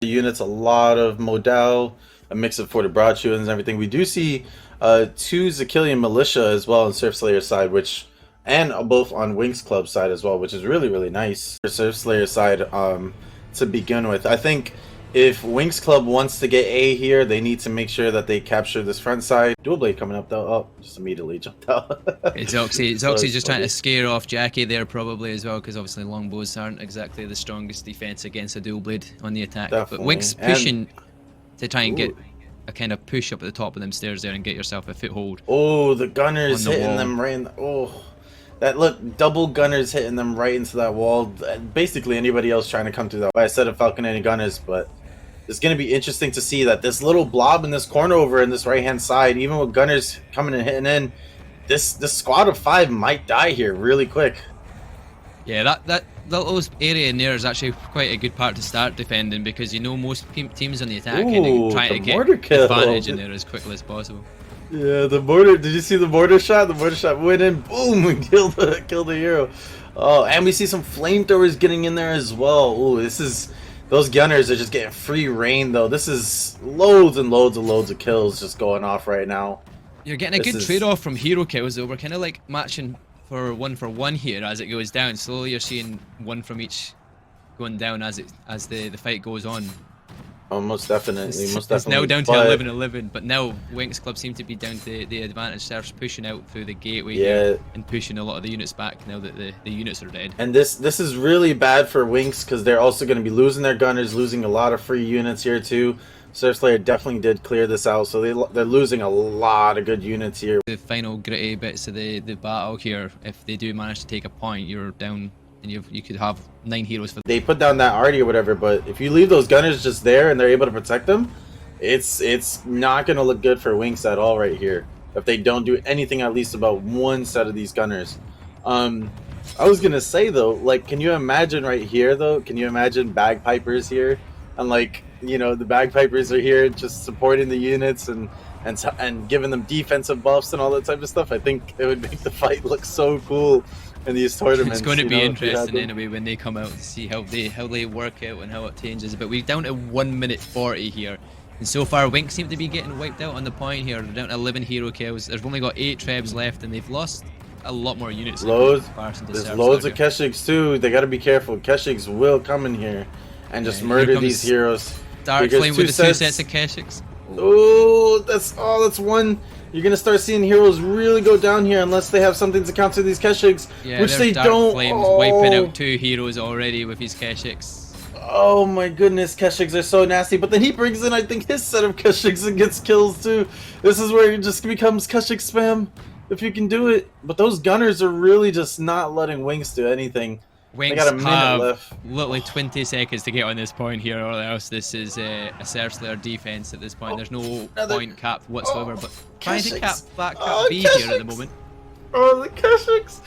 units, a lot of Modal, a mix of Fortebraccio and everything. We do see two Zakillian militia as well on Serfslayer side, which and both on Winx Club side as well, which is really nice for Serfslayer side to begin with. I think if Winx Club wants to get A here, they need to make sure that they capture this front side. Dual Blade coming up though. Oh, just immediately jumped out. It's Oxy just trying to scare off Jackie there probably as well, because obviously longbows aren't exactly the strongest defense against a dual blade on the attack. Definitely. But Winx pushing to try and get a kind of push up at the top of them stairs there and get yourself a foothold. Oh, the gunners hitting them right in the, that look, double gunners hitting them right into that wall. Basically anybody else trying to come through that. I said of Falcon any gunners, but it's going to be interesting to see that this little blob in this corner over in this right hand side, even with gunners coming and hitting in, this squad of 5 might die here really quick. Yeah, that little area in there is actually quite a good part to start defending, because you know most teams on the attack and try to get advantage in there as quickly as possible. Yeah, the mortar. Did you see the mortar shot? The mortar shot went in, boom, and killed the hero. Oh, and we see some flamethrowers getting in there as well. Oh, this is, those gunners are just getting free reign though. This is loads and loads of kills just going off right now. You're getting a good trade-off from hero kills though. We're kind of like matching for one here as it goes down. Slowly you're seeing one from each going down as the fight goes on. Oh, most definitely. It's now down to 11-11, but now Winx Club seem to be down to the advantage. Surf's pushing out through the gateway here and pushing a lot of the units back now that the units are dead. And this is really bad for Winx, because they're also going to be losing their gunners, losing a lot of free units here too. Serfslayer definitely did clear this out, so they're losing a lot of good units here. The final gritty bits of the battle here, if they do manage to take a point, you're down and you could have 9 heroes for. They put down that arty or whatever, but if you leave those gunners just there and they're able to protect them, it's not going to look good for Winx at all right here if they don't do anything at least about one set of these gunners. I was going to say though, like, can you imagine right here though, can you imagine bagpipers here, and like, you know, the bagpipers are here just supporting the units and giving them defensive buffs and all that type of stuff. I think it would make the fight look so cool in these tournaments. It's going to be interesting anyway when they come out to see how they work out and how it changes. But we're down to 1 minute 40 here, and so far Winx seem to be getting wiped out on the point here. They're down to 11 hero kills. They've only got 8 trebs left, and they've lost a lot more units. There's loads of Keshiks too. They got to be careful. Keshiks will come in here and just murder these heroes. Dark Flame with the 2 sets of Keshiks. Oh, that's one. You're gonna start seeing heroes really go down here unless they have something to counter these Keshiks, which they Dark don't. Flame's wiping out 2 heroes already with his Keshiks. Oh my goodness, Keshiks are so nasty. But then he brings in, I think, his set of Keshiks and gets kills too. This is where it just becomes Keshik spam if you can do it. But those gunners are really just not letting Winx do anything. Winx they got a minute left. Literally 20 seconds to get on this point here, or else this is a Serfslayer defense at this point. There's no point cap whatsoever, but trying to cap B here at the moment. Oh, the Keshiks!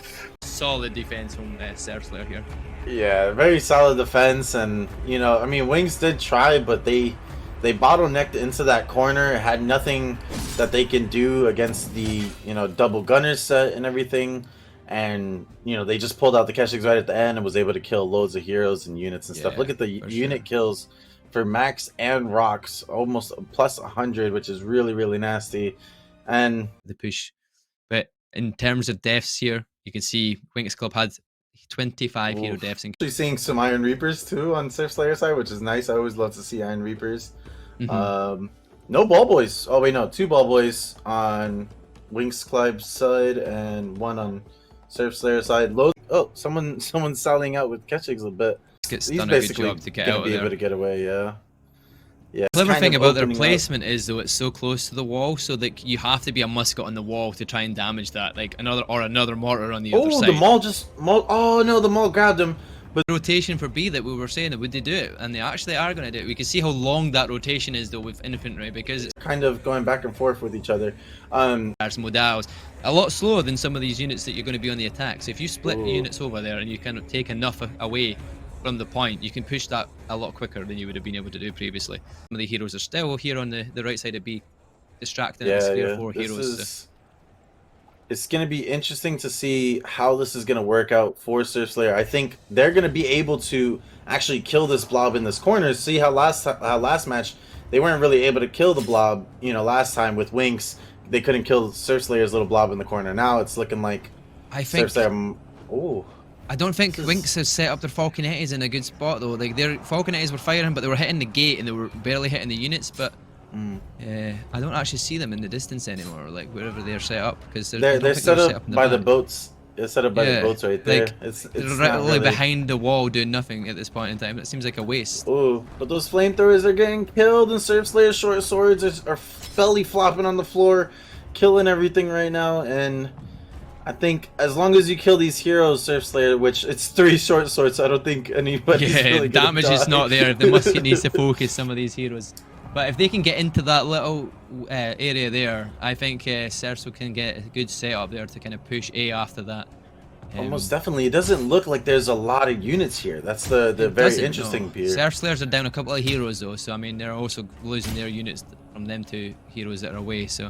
Solid defense from Serfslayer here. Yeah, very solid defense, and you know, I mean, Winx did try, but they bottlenecked into that corner, had nothing that they can do against the, you know, double gunner set and everything. And you know, they just pulled out the Keshiks right at the end and was able to kill loads of heroes and units and stuff. Look at the unit kills for Max and Rocks, almost plus 100, which is really nasty. And the push, but in terms of deaths here, you can see Winx Club had 25 hero deaths. Actually seeing some Iron Reapers too on Serfslayer side, which is nice. I always love to see Iron Reapers. No ball boys. Oh wait, no, 2 ball boys on Winx Club side and 1 on Serfslayer side. Oh, someone's selling out with Keshiks a bit. He's done a good job to get out of there. Able to get away, yeah. The clever thing about their placement is though it's so close to the wall, so that you have to be a musket on the wall to try and damage that, like another mortar on the other side. Oh, the maul oh no, the maul grabbed him. But rotation for B that we were saying, would they do it? And they actually are going to do it. We can see how long that rotation is though with infantry, because it's kind of going back and forth with each other. There's modals a lot slower than some of these units that you're going to be on the attack. So if you split units over there and you kind of take enough away from the point, you can push that a lot quicker than you would have been able to do previously. Some of the heroes are still here on the right side of B, distracting at the sphere 4 heroes. It's going to be interesting to see how this is going to work out for Serfslayer. I think they're going to be able to actually kill this blob in this corner. See how last match they weren't really able to kill the blob. You know, last time with Winx, they couldn't kill Serfslayer's little blob in the corner. Now it's looking like I think. Serfslayer. Oh. I don't think Winx has set up their Falconettis in a good spot though. Like their Falconettis were firing, but they were hitting the gate and they were barely hitting the units. But I don't actually see them in the distance anymore, like wherever they're set up, because they're set up by the boats. They're set up by the boats right there. Like, it's they're not really really behind the wall doing nothing at this point in time. It seems like a waste. Oh, but those flamethrowers are getting killed, and Serfslayer's short swords are belly flopping on the floor, killing everything right now. And I think as long as you kill these heroes, Serfslayer, which it's 3 short swords, so I don't think anybody's really gonna damage die. is not there. The musket needs to focus some of these heroes. But if they can get into that little area there, I think Serfs can get a good setup there to kind of push A after that. Almost definitely. It doesn't look like there's a lot of units here. That's the very interesting piece. Serfslayers are down a couple of heroes though, so I mean they're also losing their units from them to heroes that are away. So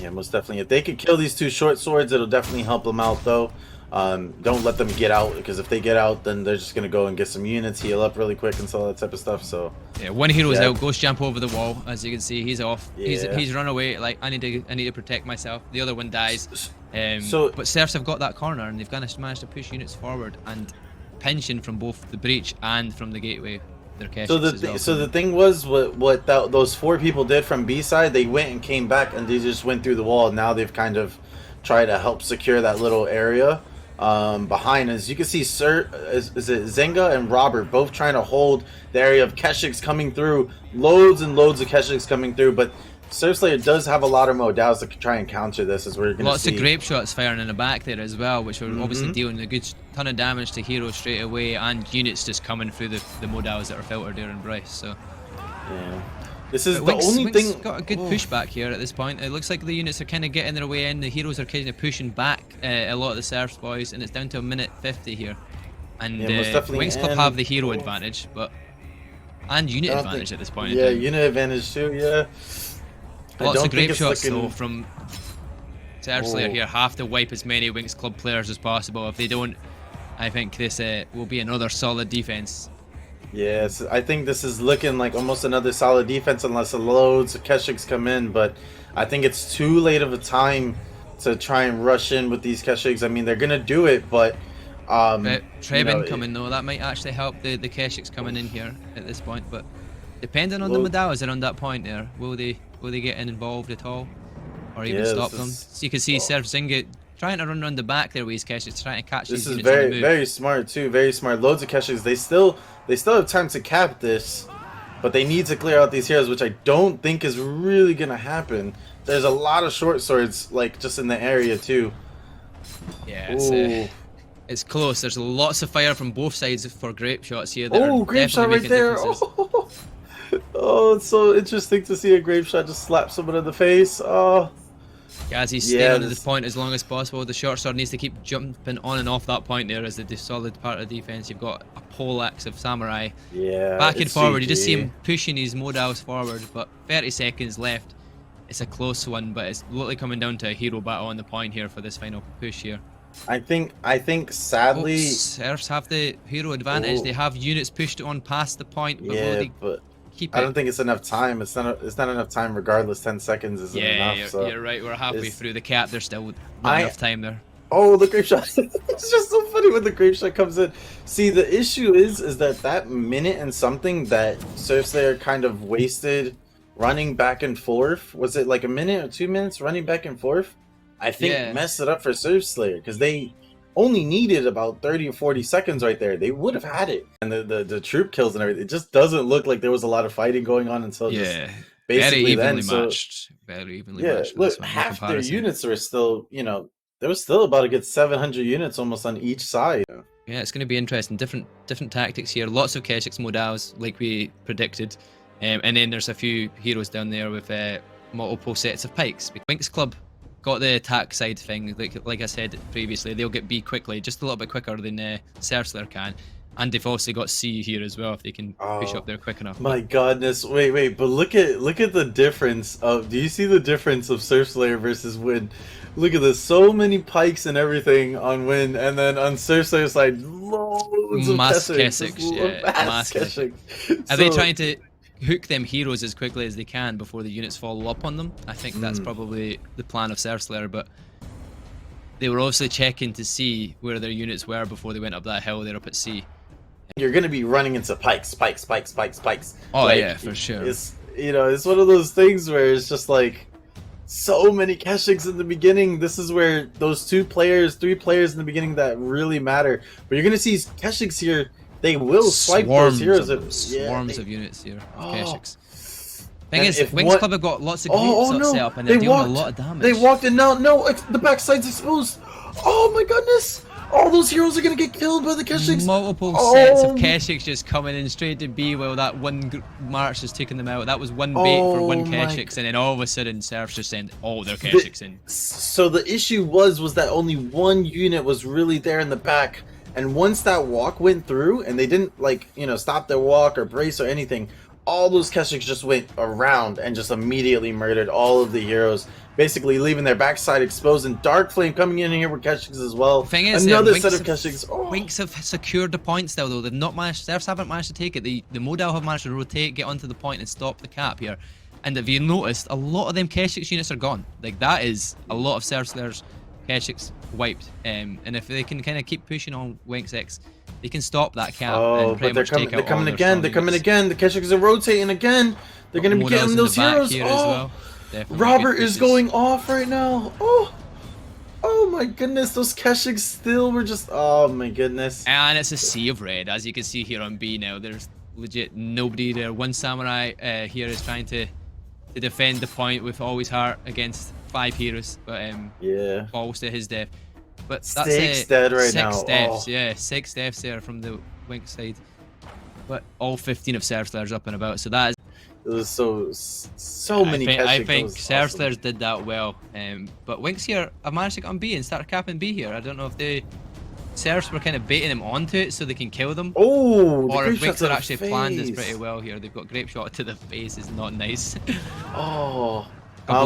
yeah, most definitely. If they could kill these 2 short swords, it'll definitely help them out though. Don't let them get out, because if they get out, then they're just gonna go and get some units, heal up really quick, and all that type of stuff. So yeah, one hero's out. Ghost jump over the wall, as you can see. He's off. Yeah. He's run away. Like I need to protect myself. The other one dies. So but Serfs have got that corner, and they've managed to push units forward and pinching from both the breach and from the gateway. Their so the thing was what those 4 people did from B side. They went and came back, and they just went through the wall. And now they've kind of tried to help secure that little area behind. As you can see, is it Zenga and Robert both trying to hold the area of Keshiks coming through. Loads and loads of Keshiks coming through, but Serfslayer does have a lot of modals to try and counter this, as we're going to see. Lots of grape shots firing in the back there as well, which are obviously dealing a good ton of damage to heroes straight away, and units just coming through the modals that are filtered there in Bryce. So yeah, this is but the only thing. Got a good pushback here at this point. It looks like the units are kind of getting their way in. The heroes are kind of pushing back a lot of the Serfs boys, and it's down to 1:50 here. And Winx Club have the hero advantage, and unit advantage at this point. Yeah, unit advantage too. Yeah. Lots of grape shots though from Serfslayer here. Have to wipe as many Winx Club players as possible. If they don't, I think this will be another solid defense. Yes, I think this is looking like almost another solid defense unless loads of Keshiks come in, but I think it's too late of a time to try and rush in with these Keshiks. I mean, they're gonna do it, but Treb coming though, that might actually help the Keshiks coming in here at this point, but depending on the Medawas around that point there, will they get involved at all, or even stop them? So you can see Serf Zinga trying to run around the back there with his Keshiks, trying to catch these units. This is very smart too, very smart. Loads of Keshiks. They still have time to cap this, but they need to clear out these heroes, which I don't think is really gonna happen. There's a lot of short swords like just in the area too. Yeah, it's close. There's lots of fire from both sides for grape shots here. Grape shot right there. Oh, it's so interesting to see a grape shot just slap someone in the face. Oh. Gazzy's staying on this point as long as possible. The short sword needs to keep jumping on and off that point there as the solid part of the defense. You've got a poleaxe of samurai. Yeah. Back and forward. You just see him pushing his modals forward, but 30 seconds left. It's a close one, but it's literally coming down to a hero battle on the point here for this final push here. I think sadly Serfs have the hero advantage. They have units pushed on past the point, but will they keep it? I don't think it's enough time. It's not enough time regardless. 10 seconds isn't enough. You're right. We're halfway through the cap. There's still not enough time there. Oh, the grape shot. It's just so funny when the grape shot comes in. See, the issue is that minute and something that Serfslayer kind of wasted running back and forth. Was it like a minute or 2 minutes running back and forth? I think messed it up for Serfslayer, because they only needed about 30 or 40 seconds right there. They would have had it. And the troop kills and everything, it just doesn't look like there was a lot of fighting going on until just basically very evenly matched. Look, half their units are still, they were still about to get 700 units almost on each side. Yeah, it's going to be interesting. Different tactics here. Lots of Keshiks modals, like we predicted. And then there's a few heroes down there with multiple sets of pikes. Winx Club got the attack side thing, like I said previously. They'll get B quickly, just a little bit quicker than Serfslayer can. And they've also got C here as well, if they can push up there quick enough. My goodness, wait, but look at the difference of. Do you see the difference of Serfslayer versus when Look at this, so many pikes and everything on Win, and then on Serfslayer side, loads of Mass Keshiks. Keshiks, yeah, mass Keshiks. Are they trying to hook them heroes as quickly as they can before the units follow up on them? I think that's probably the plan of Serfslayer, but they were obviously checking to see where their units were before they went up that hill there up at sea. You're gonna be running into pikes. Oh like, yeah, for sure. It's, you know, it's one of those things where it's just like so many Keshiks in the beginning. This is where those 3 players in the beginning that really matter. But you're gonna see Keshiks here. They will swipe those heroes. Swarms of units here. Oh. Keshiks. Thing is, Winx Club have got lots of groups set up and they're dealing a lot of damage. They walked in now. No, the backside's exposed. Oh my goodness! All those heroes are gonna get killed by the Keshiks. Multiple sets of Keshiks just coming in straight to B while that one march is taking them out. That was one bait for one Keshiks, and then all of a sudden Serfs just send all their Keshiks in. So the issue was that only one unit was really there in the back, and once that walk went through, and they didn't like, you know, stop their walk or brace or anything, all those Keshiks just went around and just immediately murdered all of the heroes, basically leaving their backside exposed. And Dark Flame coming in here with Keshiks as well. Thing is, another set of Keshiks. Winx have secured the point still, though. They've not managed. Serfs haven't managed to take it. The Modal have managed to rotate, get onto the point, and stop the cap here. And if you noticed, a lot of them Keshiks units are gone. Like, that is a lot of Serfslayer's Keshiks wiped. And if they can kind of keep pushing on Winx X, they can stop that cap. Oh, but they're coming again. They're coming again. The Keshiks are rotating again. They're going to be getting those heroes. Oh, Robert is going off right now. Oh my goodness. Those Keshiks still were just. Oh my goodness. And it's a sea of red, as you can see here on B now. There's legit nobody there. One samurai here is trying to defend the point with all his heart against 5 heroes, but yeah, falls to his death. But that's 6 dead right now. 6 deaths, yeah, 6 deaths there from the Winx side. But all 15 of Serfslayers up and about, so that is. It was so many. I think Serfslayers did that well, but Winx here have managed to get on B and start capping B here. I don't know if the Serfs were kind of baiting them onto it so they can kill them. Oh, or if Winx had actually planned this pretty well here. They've got grape shot to the face, is not nice. We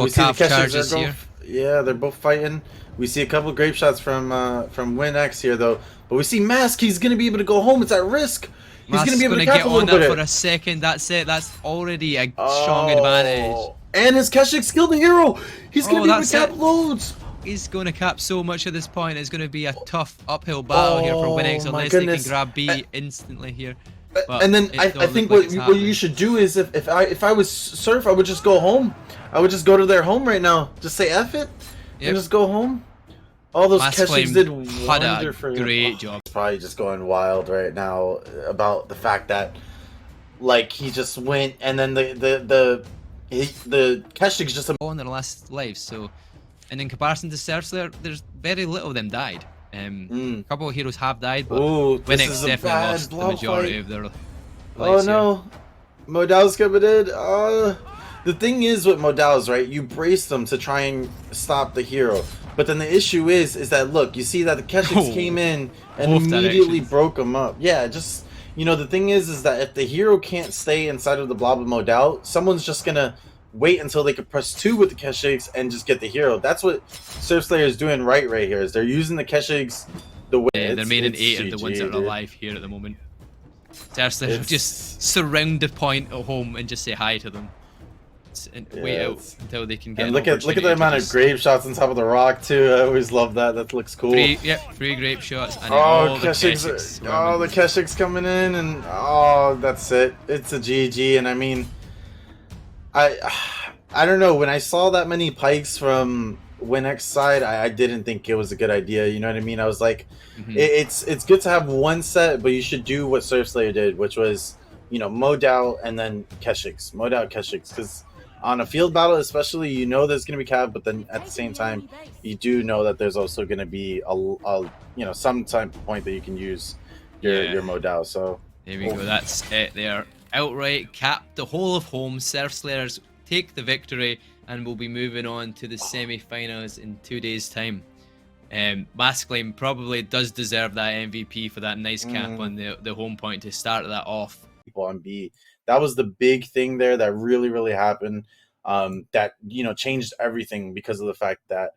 see the Keshiks here. Yeah, they're both fighting. We see a couple of grape shots from Winx here though, but we see Mask. He's gonna be able to go home. It's at risk. He's gonna be able to get on that for a second. That's it. That's already a strong advantage. And his Keshiks killed the hero. He's gonna be able to cap loads. He's going to cap so much at this point. It's going to be a tough uphill battle here for Winx unless they can grab B instantly here. But and then I think what you should do is if I was Surf, I would just go home. I would just go to their home right now. Just say F it and just go home. All those Keshiks did wonderful. Great job. He's probably just going wild right now about the fact that like he just went and then the Keshiks just on their last lives. So, and in comparison to Serfslayer, there's very little of them died. A couple of heroes have died, but Winx definitely lost the majority of their lives. Oh no, Modal's coming in. The thing is with Modals, right? You brace them to try and stop the hero, but then the issue is that look, you see that the Keshiks came in and immediately broke them up. Yeah, just you know, the thing is that if the hero can't stay inside of the blob of Modal, someone's just gonna wait until they could press 2 with the Keshiks and just get the hero. That's what Serfslayer is doing right here. Is they're using the Keshiks the way they're making 8 of the ones that are alive here at the moment. Serfslayer just surround the point at home and just say hi to them. And wait out until they can get. And look at the amount of grape shots on top of the rock too. I always love that. That looks cool. 3 grape shots. And all the Keshiks. The Keshiks coming in, and that's it. It's a GG. And I mean, I don't know. When I saw that many pikes from Winx side, I didn't think it was a good idea. You know what I mean? I was like, it's good to have one set, but you should do what Serfslayer did, which was, you know, Modal and then Keshiks. Modal Keshiks, because on a field battle especially, you know there's going to be cap, but then at the same time, you do know that there's also going to be a you know, some type of point that you can use your Modal. So there we go. That's it. They are outright capped the whole of home. Serfslayers take the victory, and we'll be moving on to the semi-finals in 2 days' time. Masklane probably does deserve that MVP for that nice cap on the home point to start that off. People on B. That was the big thing there that really happened. That, you know, changed everything because of the fact that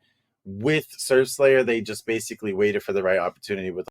with Serfslayer, they just basically waited for the right opportunity with